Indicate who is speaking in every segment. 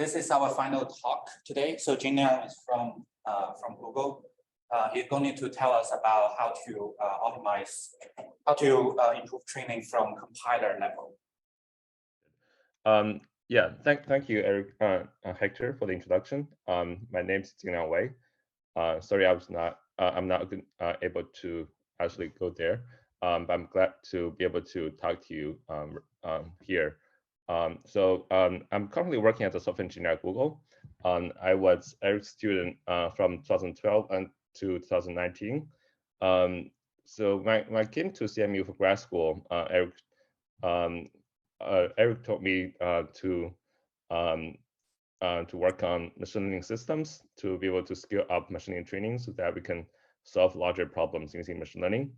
Speaker 1: this is our final talk today. So Jinliang is from Google. He's going to tell us about how to optimize, how to improve training from compiler level.
Speaker 2: Yeah, thank you, Eric, Hector, for the introduction. My name is Jinliang Wei. Sorry, I'm not able to actually go there, but I'm glad to be able to talk to you here. I'm currently working as a software engineer at Google. I was Eric's student from 2012 and to 2019. So when I came to CMU for grad school, Eric taught me to work on machine learning systems to be able to scale up machine learning training so that we can solve larger problems using machine learning.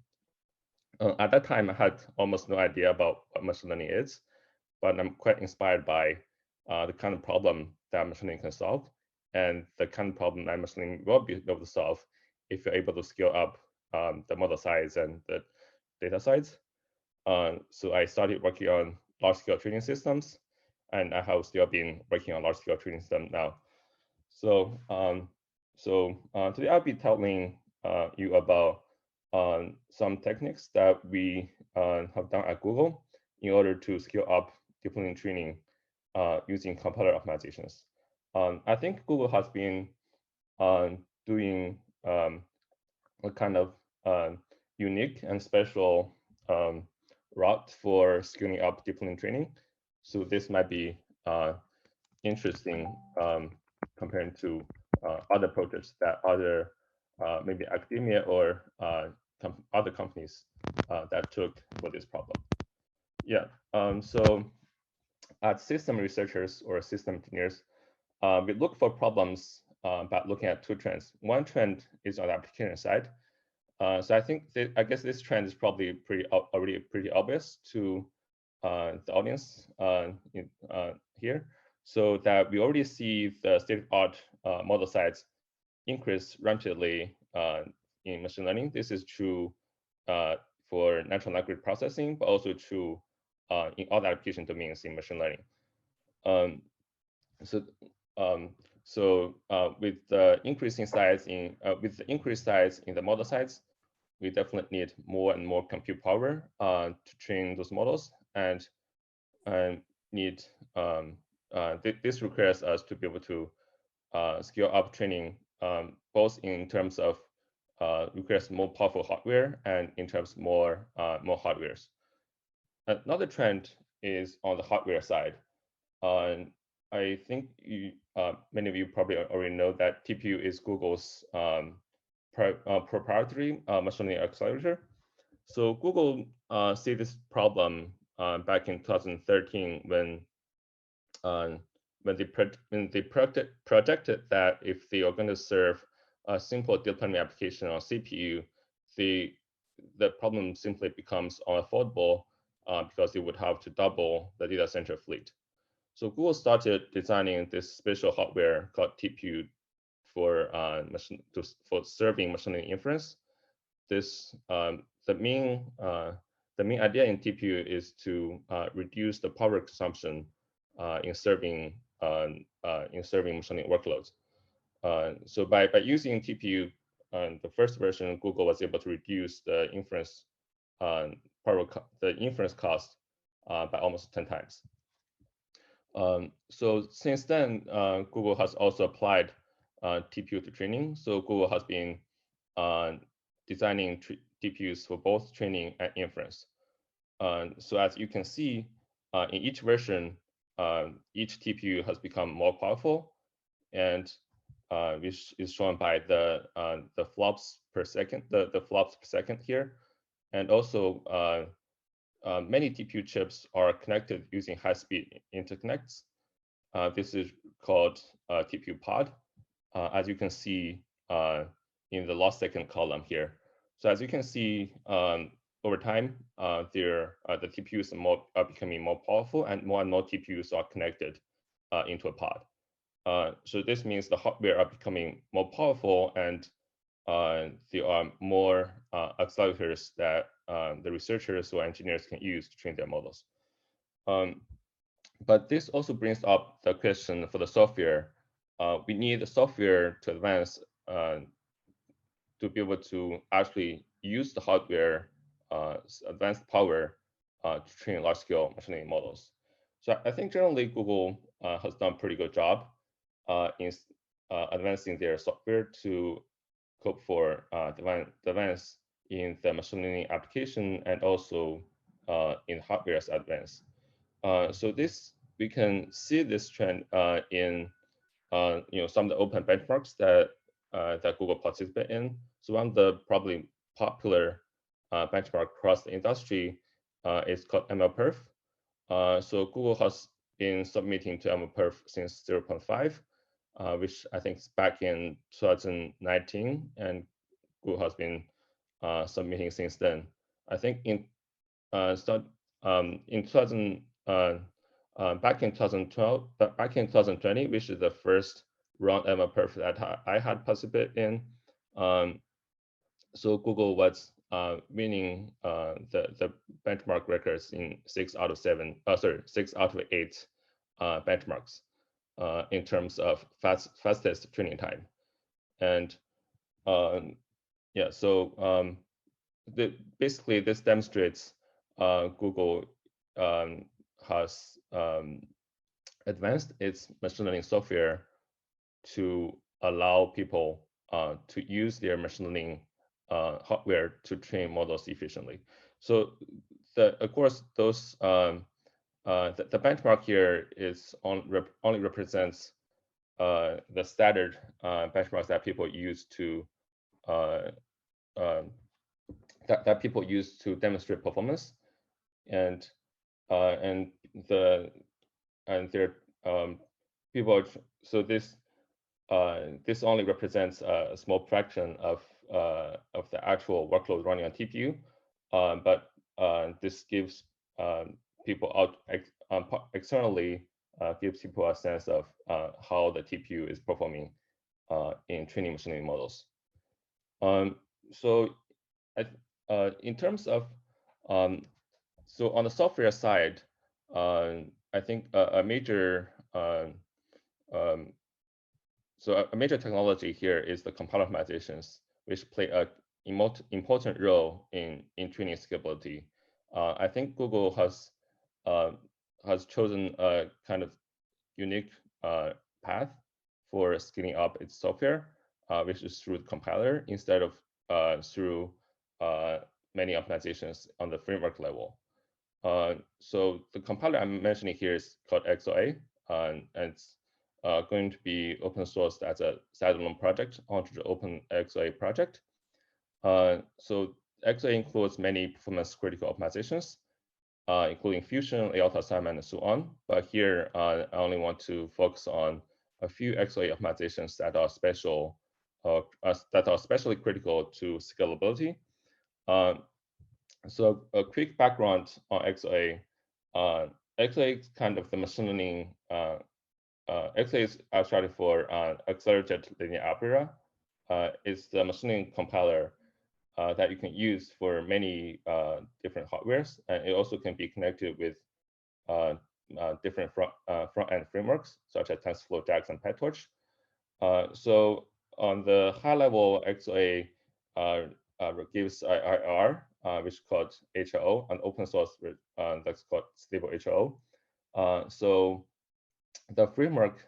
Speaker 2: At that time, I had almost no idea about what machine learning is, but I'm quite inspired by the kind of problem that machine learning can solve and the kind of problem that machine learning will be able to solve if you're able to scale up the model size and the data size. So I started working on large-scale training systems, and I have still been working on large-scale training systems now. So, today I'll be telling you about some techniques that we have done at Google in order to scale up deep learning training using compiler optimizations. I think Google has been doing a kind of unique and special route for scaling up deep learning training. So this might be interesting comparing to other approaches that other maybe academia or other companies that took for this problem. Yeah, so as system researchers or system engineers, we look for problems by looking at two trends. One trend is on the application side. So I guess this trend is probably already pretty obvious to the audience here. So that we already see the state-of-art model size increase rapidly in machine learning. This is true for natural language processing, but also true in other application domains in machine learning. With the increasing size with the increased size in the model size, we definitely need more and more compute power to train those models, and this requires us to be able to scale up training both in terms of requires more powerful hardware and in terms of more hardwares. Another trend is on the hardware side. I think many of you probably already know that TPU is Google's proprietary machine learning accelerator. So Google see this problem back in 2013 when they projected that if they are going to serve a simple deep learning application on CPU, the problem simply becomes unaffordable because it would have to double the data center fleet. So Google started designing this special hardware called TPU for serving machine learning inference. The main idea in TPU is to reduce the power consumption in serving machine learning workloads. So by using TPU, the first version, Google was able to reduce the inference cost by almost 10 times. So since then, Google has also applied TPU to training. So Google has been designing TPUs for both training and inference. So as you can see, in each version, each TPU has become more powerful, and which is shown by the flops per second, the flops per second here, and also many TPU chips are connected using high-speed interconnects. This is called TPU pod, as you can see in the last second column here. So as you can see, over time, the TPUs are becoming more powerful, and more TPUs are connected into a pod. So this means the hardware are becoming more powerful, and there are more accelerators that the researchers or engineers can use to train their models. But this also brings up the question for the software. We need the software to advance to be able to actually use the hardware advanced power to train large-scale machine learning models. So I think generally Google has done a pretty good job in advancing their software to cope for the advance in the machine learning application and also in hardware's advance. So this we can see this trend in some of the open benchmarks that that Google participate in. So one of the probably popular benchmark across the industry is called MLPerf. So Google has been submitting to MLPerf since 0.5, which I think is back in 2019, and Google has been submitting since then. I think in in 2000. Back in 2012, back in 2020, which is the first round MLPerf that I had participated in. So Google was winning the benchmark records in 6 out of 8 benchmarks in terms of fastest training time. And yeah, so basically this demonstrates Google has advanced its machine learning software to allow people to use their machine learning hardware to train models efficiently. So of course, those the benchmark here is only represents the standard benchmarks that people use to that people use to demonstrate performance, and there people. So this only represents a small fraction of the actual workload running on TPU, but this gives people out externally gives people a sense of how the TPU is performing in training machine learning models. So in terms of so on the software side, I think a major so a major technology here is the compiler optimizations, which play an important role in training scalability. I think Google has chosen a kind of unique path for scaling up its software, which is through the compiler instead of through many optimizations on the framework level. So the compiler I'm mentioning here is called XOA, and it's going to be open sourced as a standalone project onto the OpenXOA project. So XOA includes many performance critical optimizations, including fusion, layout assignment, and so on. But here, I only want to focus on a few XOA optimizations that are special, that are especially critical to scalability. So a quick background on XOA. XOA is kind of the machine learning. XOA is abstracted for accelerated linear algebra. It's the machine learning compiler that you can use for many different hardwares, and it also can be connected with different front-end frameworks such as TensorFlow, JAX, and PyTorch. So on the high level, XOA gives IR, which is called HO, an open source that's called stable HO. So the framework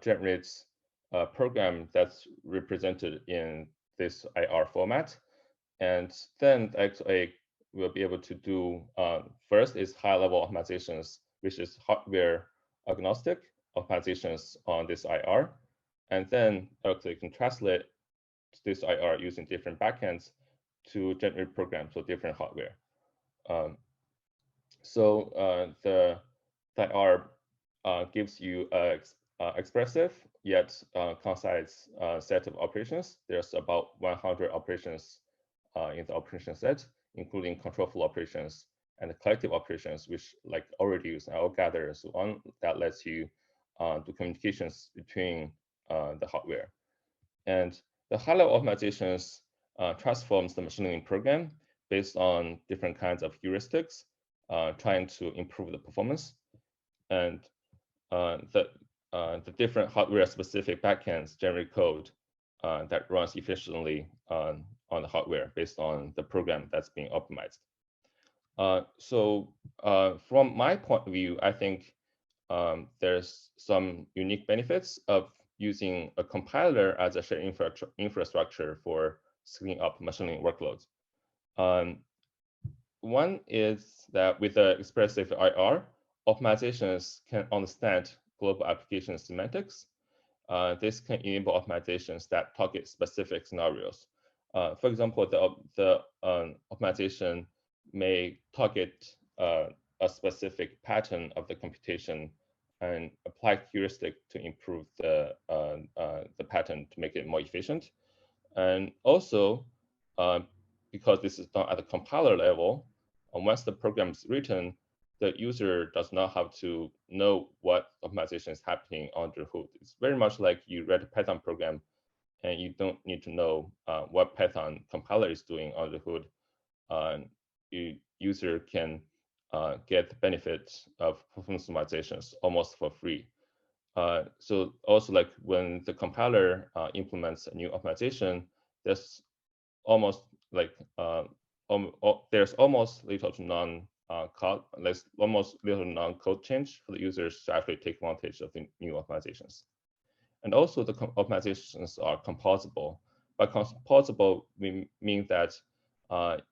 Speaker 2: generates a program that's represented in this IR format. And then the XOA will be able to do, first is high-level optimizations, which is hardware agnostic optimizations on this IR. And then XOA can translate this IR using different backends to generate programs for different hardware. So the IR gives you an expressive yet concise set of operations. There's about 100 operations in the operation set, including control flow operations and collective operations, which like OReduce and OGather and so on, that lets you do communications between the hardware. And the high-level optimizations transforms the machine learning program based on different kinds of heuristics, trying to improve the performance. And the different hardware-specific backends generate code that runs efficiently on the hardware based on the program that's being optimized. So from my point of view, I think there's some unique benefits of using a compiler as a shared infrastructure for scaling up machine learning workloads. One is that with the expressive IR, optimizations can understand global application semantics. This can enable optimizations that target specific scenarios. For example, the optimization may target a specific pattern of the computation and apply heuristic to improve the pattern to make it more efficient. And also, because this is done at the compiler level, once the program is written, the user does not have to know what optimization is happening under the hood. It's very much like you read a Python program and you don't need to know what Python compiler is doing under the hood. User can get the benefits of performance optimizations almost for free. So also, like when the compiler implements a new optimization, there's almost like there's almost little to none code, almost little non-code change for the users to actually take advantage of the new optimizations. And also the optimizations are composable. By composable, we mean that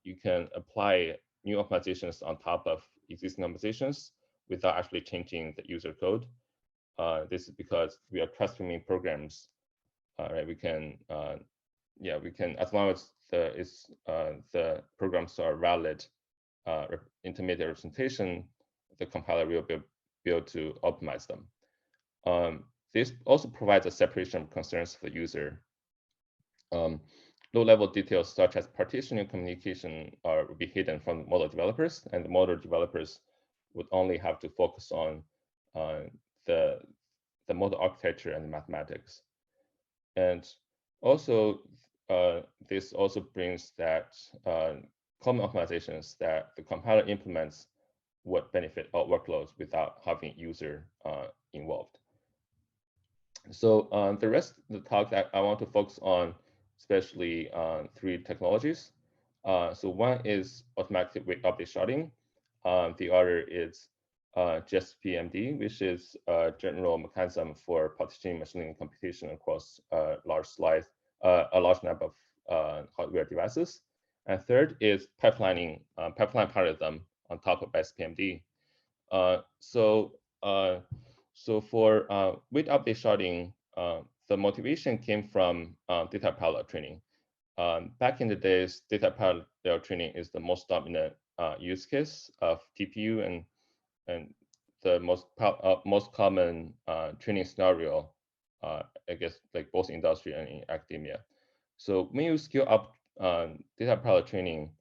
Speaker 2: you can apply new optimizations on top of existing optimizations without actually changing the user code. This is because we are customing programs, right? We can, we can, as long as the programs are valid intermediate representation, the compiler will be able to optimize them. This also provides a separation of concerns for the user. Low-level details such as partitioning communication will be hidden from model developers, and the model developers would only have to focus on the model architecture and the mathematics. And also, this also brings that common optimizations that the compiler implements would benefit all workloads without having user involved. So the rest of the talk that I want to focus on, especially three technologies. So one is automatic weight update sharding. The other is GSPMD, which is a general mechanism for partitioning machine learning computation across a large number of hardware devices. And third is pipelining, pipeline parallelism on top of SPMD. So for weight update sharding, the motivation came from data parallel training. Back in the days, data parallel training is the most dominant use case of TPU and the most common training scenario, I guess, like both industry and in academia. So when you scale up data parallel training,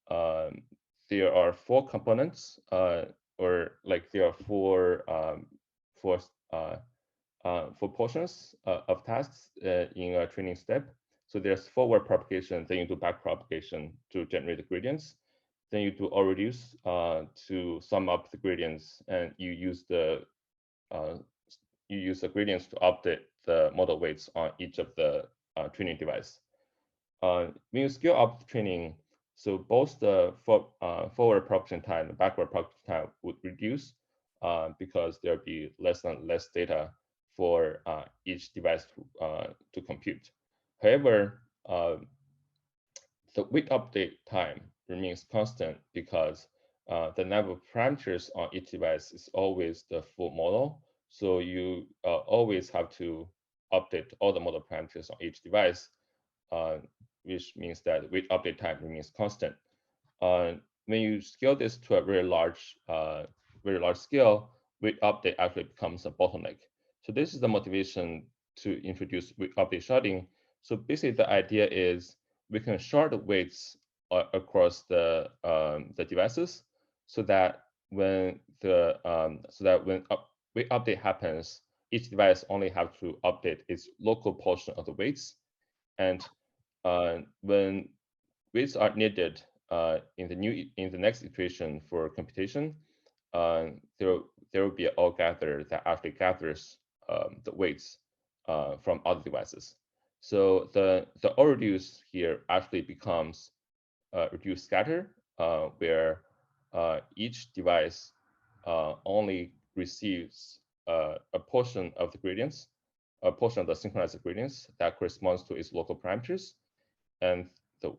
Speaker 2: there are 4 components, or like there are four portions of tasks in a training step. So there's forward propagation, then you do back propagation to generate the gradients. Then you do all reduce to sum up the gradients, and you use the gradients to update the model weights on each of the training device. When you scale up the training, so both the forward propagation time and the backward propagation time would reduce because there'll be less data for each device to compute. However, the weight update time remains constant because the number of parameters on each device is always the full model. So you always have to update all the model parameters on each device, which means that weight update time remains constant. When you scale this to a very large scale, weight update actually becomes a bottleneck. So this is the motivation to introduce weight update sharding. So basically, the idea is we can shard the weights across the devices, so that when weight update happens, each device only have to update its local portion of the weights, and when weights are needed in the next iteration for computation, there will be an all gather that actually gathers the weights from other devices. So the all reduce here actually becomes reduced scatter, where each device only receives a portion of the gradients, a portion of the synchronized gradients that corresponds to its local parameters, and the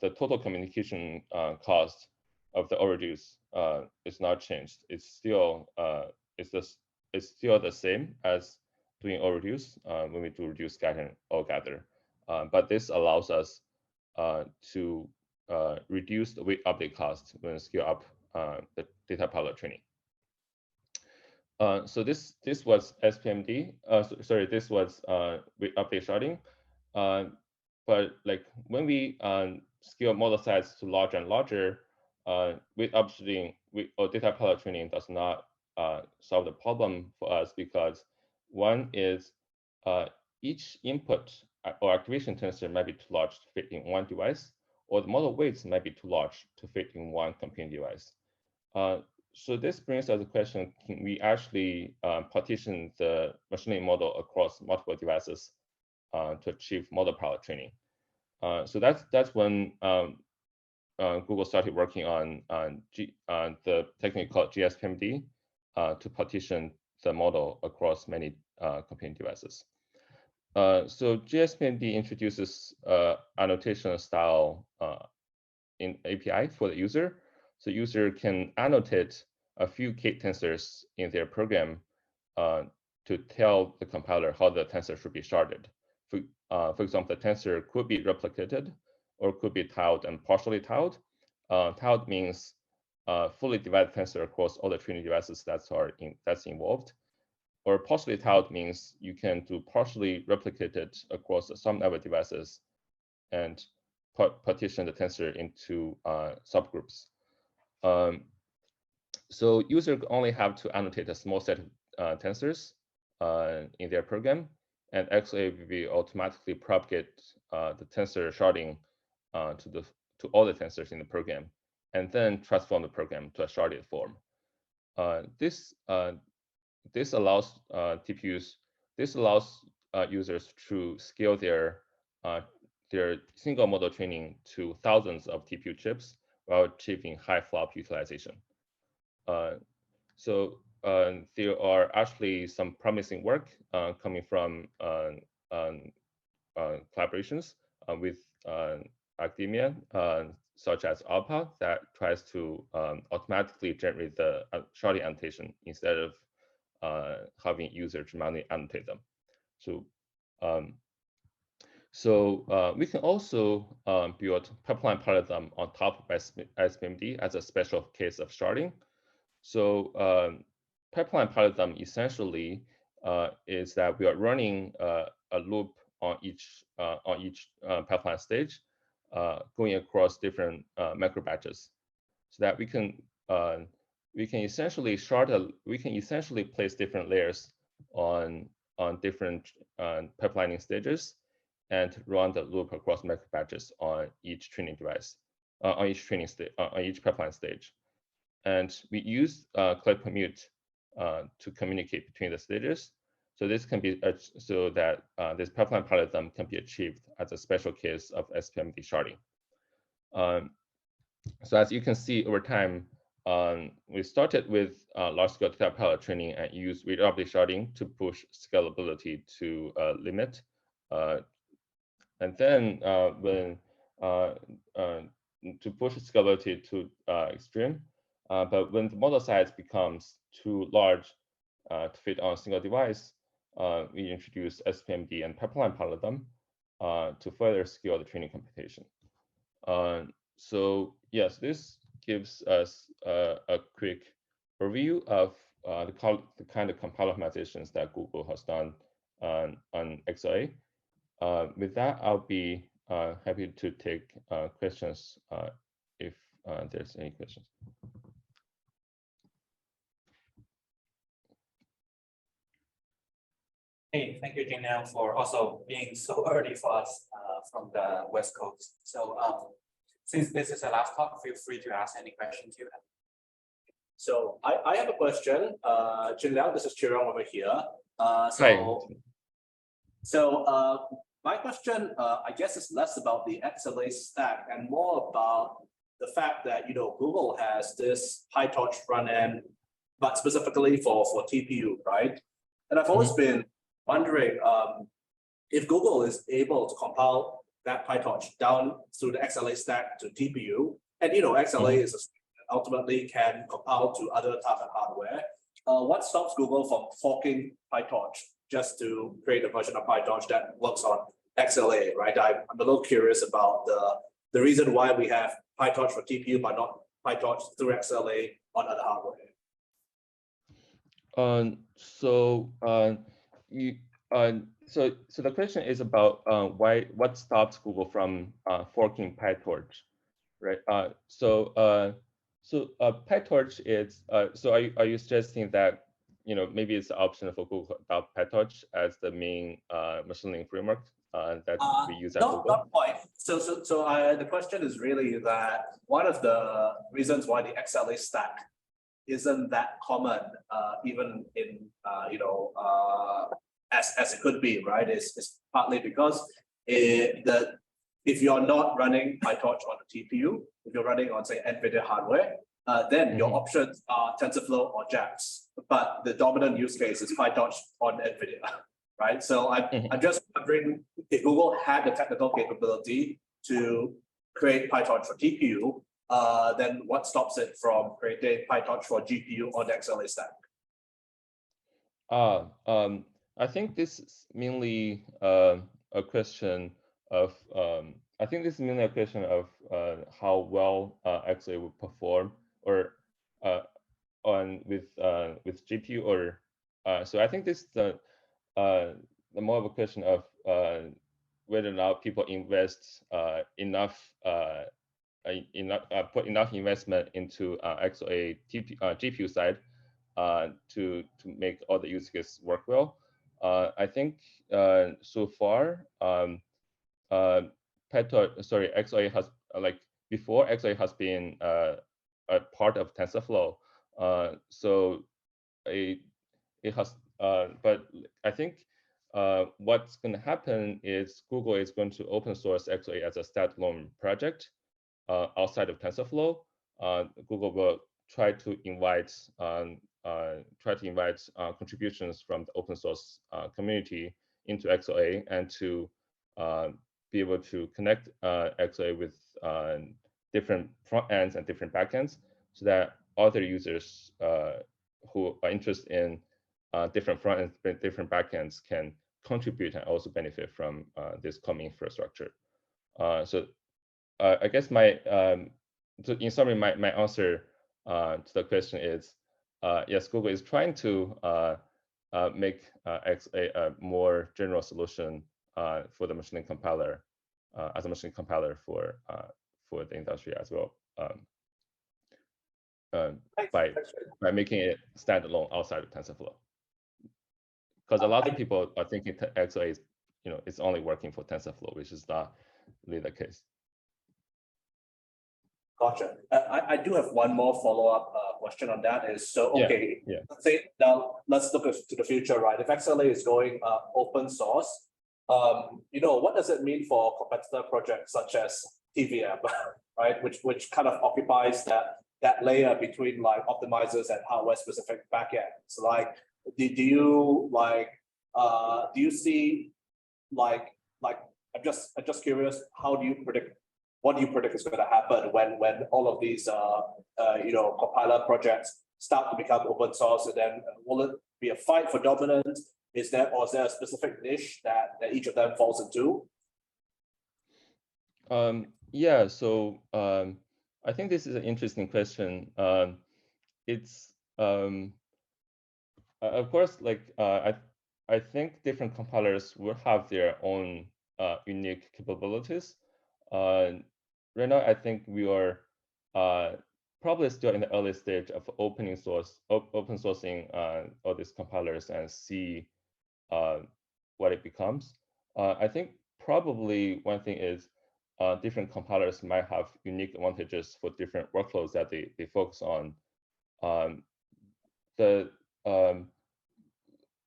Speaker 2: the total communication cost of the reduce is not changed. It's still it's still the same as doing all reduce when we do reduce scatter and all gather, but this allows us to reduce the weight update cost when scale up the data pilot training. So this was SPMD. Sorry, this was weight update sharding. But like when we scale model size to larger and larger, weight upstream or data pilot training does not solve the problem for us, because one is each input or activation tensor might be too large to fit in one device, or the model weights might be too large to fit in one computing device. So this brings us the question: can we actually partition the machine learning model across multiple devices to achieve model pilot training? So that's when Google started working on the technique called GSPMD to partition the model across many computing devices. So GSPMD introduces annotation style in API for the user. So user can annotate a few K tensors in their program to tell the compiler how the tensor should be sharded. For example, the tensor could be replicated or could be tiled and partially tiled. Tiled means fully divided tensor across all the training devices that's involved. Or partially tiled means you can do partially replicated across some number of devices and partition the tensor into subgroups. So user only have to annotate a small set of tensors in their program, and XA will automatically propagate the tensor sharding to all the tensors in the program, and then transform the program to a sharded form. This allows TPUs. This allows users to scale their single model training to thousands of TPU chips while achieving high flop utilization. So there are actually some promising work coming from collaborations with academia, such as ALPA, that tries to automatically generate the sharding annotation instead of having users manually annotate them. So we can also build pipeline paradigm on top of SPMD as a special case of sharding. So pipeline paradigm essentially is that we are running a loop on each pipeline stage, going across different macro batches, so that we can essentially place different layers on different pipelining stages and run the loop across macro batches on each training device, on each pipeline stage. And we use collect commute to communicate between the stages. So this can be so that this pipeline paradigm can be achieved as a special case of SPMD sharding. So as you can see over time, we started with large-scale data pilot training and used weight update sharding to push scalability to limit. And then when to push scalability to extreme, but when the model size becomes too large to fit on a single device, we introduce SPMD and pipeline paradigm to further scale the training computation. So yes, this gives us a quick overview of the kind of compiler optimizations that Google has done on XLA. With that, I'll be happy to take questions if there's any questions.
Speaker 1: Hey, thank you, Jinliang, for also being so early for us from the West Coast. So Since this is the last talk, feel free to ask any questions you have.
Speaker 3: So I have a question. Jinliang, this is Chirong over here. My question, I guess, is less about the XLA stack and more about the fact that Google has this PyTorch front end, but specifically for TPU, right? And I've always been wondering if Google is able to compile that PyTorch down through the XLA stack to TPU, and XLA is ultimately can compile to other target hardware. What stops Google from forking PyTorch just to create a version of PyTorch that works on XLA, right? I'm a little curious about the reason why we have PyTorch for TPU, but not PyTorch through XLA on other hardware.
Speaker 2: So the question is about what stops Google from forking PyTorch, right? PyTorch is so are you suggesting that maybe it's the option for Google to adopt PyTorch as the main machine learning framework that we use at Google?
Speaker 3: Not quite. So the question is really that one of the reasons why the XLA stack isn't that common, even in as it could be, right? Is partly because if you're not running PyTorch on a TPU, if you're running on, say, NVIDIA hardware, then your options are TensorFlow or JAX. But the dominant use case is PyTorch on NVIDIA, right? So I'm just wondering if Google had the technical capability to create PyTorch for TPU, then what stops it from creating PyTorch for GPU on the XLA stack?
Speaker 2: I think this is mainly a question of how well XLA will perform or with GPU or so I think this is the more of a question of whether or not people invest put enough investment into XLA GPU side to make all the use cases work well. I think so far XLA has before XLA has been a part of TensorFlow, so it has. But I think what's going to happen is Google is going to open source XLA as a standalone project outside of TensorFlow. Google will try to invite contributions from the open source community into XLA and to be able to connect XLA with different front ends and different backends, so that other users who are interested in different front ends, different backends can contribute and also benefit from this common infrastructure. So I guess in summary, my answer to the question is yes, Google is trying to make XLA a more general solution for the machine learning compiler as a machine compiler for the industry as well, by making it standalone outside of TensorFlow. Because a lot of people are thinking XLA is it's only working for TensorFlow, which is not really the case.
Speaker 3: Gotcha. I do have one more follow-up question on that. Okay,
Speaker 2: yeah.
Speaker 3: Let's say now let's look to the future, right? If XLA is going open source, what does it mean for competitor projects such as TVM, right? Which kind of occupies that layer between like optimizers and hardware specific backends. Like, do you see like I'm just curious, what do you predict is going to happen when all of these compiler projects start to become open source? And then will it be a fight for dominance? Is there a specific niche that each of them falls into?
Speaker 2: Yeah, so I think this is an interesting question. It's of course, I think different compilers will have their own unique capabilities. Right now, I think we are probably still in the early stage of open sourcing all these compilers and see what it becomes. I think probably one thing is different compilers might have unique advantages for different workloads that they focus on.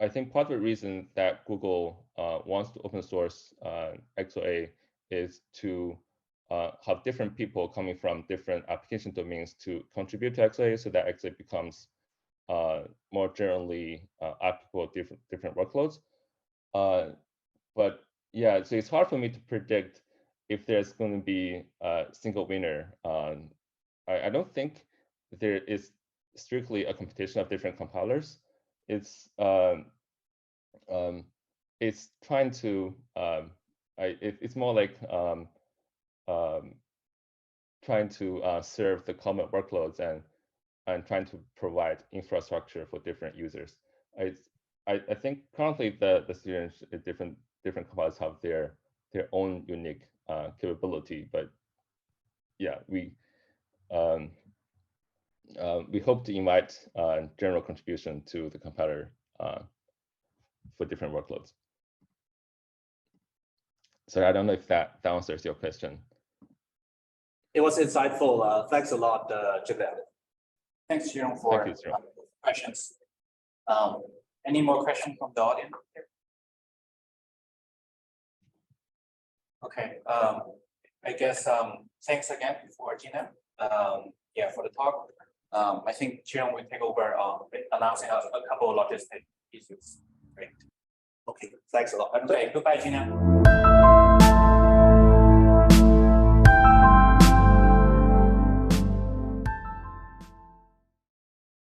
Speaker 2: I think part of the reason that Google wants to open source XOA is to have different people coming from different application domains to contribute to XOA, so that XOA becomes more generally applicable to different workloads. But yeah, so it's hard for me to predict if there's going to be a single winner. I don't think there is strictly a competition of different compilers. It's trying to it's more like trying to serve the common workloads and trying to provide infrastructure for different users. I think currently the students at different compilers have their own unique capability, but yeah, we hope to invite general contribution to the compiler for different workloads. So I don't know if that answers your question.
Speaker 3: It was insightful. Thanks a lot, Jinliang.
Speaker 1: Thanks, Jerome, for questions. Any more questions from the audience? Okay. I guess thanks again for Jinliang. Yeah, for the talk. I think Jerome will take over announcing a couple of logistic issues. Great.
Speaker 3: Okay, thanks a lot.
Speaker 1: Okay, goodbye, Jinliang.